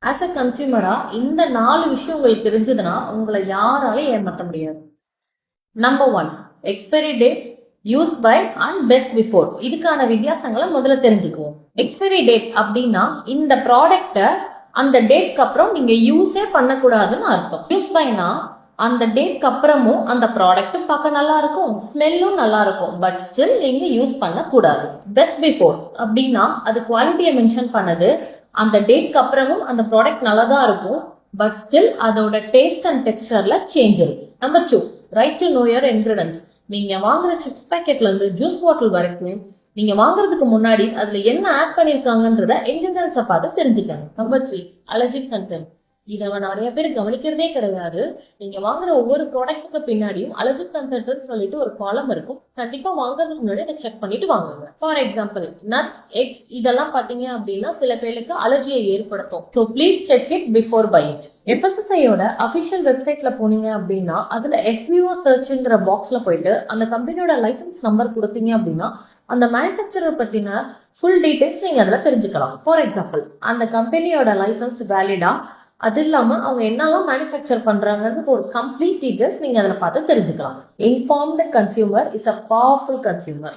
As a கன்சியூமரா இந்த 4 விஷயம் உங்களுக்கு தெரிஞ்சதுன்னா உங்களை யாராலையும் ஏமாற்ற முடியாது. Number 1, expiry date, use by and best before. இதுக்கான வித்தியாசங்களை முதல்ல தெரிஞ்சுக்குவோம். எக்ஸ்பைரி டேட் அப்படின்னா இந்த ப்ராடக்ட அந்த டேட்க்கு அப்புறம் நீங்க யூஸே பண்ணக்கூடாதுன்னு அர்த்தம். யூஸ் பைனா அந்த டேட்க்கு அப்புறமும் அந்த ப்ராடக்ட்டும் பார்க்க நல்லா இருக்கும், ஸ்மெல்லும் நல்லா இருக்கும், பட் ஸ்டில் நீங்க யூஸ் பண்ணக்கூடாது. பெஸ்ட் பிஃபோர் அப்படின்னா அது குவாலிட்டியை மென்ஷன் பண்ணது. அந்த டேட்க்கு அப்புறமும் அந்த ப்ராடக்ட் நல்லா தான் இருக்கும், பட் ஸ்டில் அதோட டேஸ்ட் அண்ட் டெக்ஸ்டர்ல சேஞ்ச் இருக்கு. Number 2, right to know your ingredients. நீங்க வாங்குற சிப்ஸ் பேக்கெட்ல இருந்து ஜூஸ் பாட்டில் வரைக்கும் நீங்க வாங்குறதுக்கு முன்னாடி அதுல என்ன ஆட் பண்ணிருக்காங்கன்றத இன்கிரிடியன்ட்ஸை பார்த்து தெரிஞ்சுக்கங்க. Number 3, allergic content. இதை நிறைய பேர் கவனிக்கிறதே கிடையாது. நீங்க வாங்குற ஒவ்வொரு ப்ராடக்ட்டுக்கு பின்னாடியும் அலர்ஜிக் கண்டென்ட்னு சொல்லிட்டு ஒரு காலம் இருக்கும். கண்டிப்பா வாங்குறதுக்கு முன்னாடி அதை செக் பண்ணிட்டு வாங்குங்க. ஃபார் எக்ஸாம்பிள், நட்ஸ், எக்ஸ் இதெல்லாம் பாத்தீங்க அப்படின்னா சில பேருக்கு அலர்ஜியை ஏற்படுத்தும். So please check it before buy it. FSSAIயோட அபிஷியல் வெப்சைட்ல போனீங்க அப்படின்னா அதுல FBO சர்ச்ங்கிற பாக்ஸ்ல போயிட்டு அந்த கம்பெனியோட லைசன்ஸ் நம்பர் கொடுத்தீங்க அப்படின்னா அந்த மேனுஃபேக்சரர் பத்தின ஃபுல் டீடைல்ஸ் நீங்க அதுல தெரிஞ்சுக்கலாம். ஃபார் எக்ஸாம்பிள், அந்த கம்பெனியோட லைசன்ஸ் வேலிடா, அது இல்லாம அவங்க என்னெல்லாம் மேனுஃபேக்சர் பண்றாங்கன்னு ஒரு கம்ப்ளீட் டீடைல்ஸ் நீங்க அதுல பார்த்து தெரிஞ்சுக்கலாம். Informed consumer is a powerful consumer.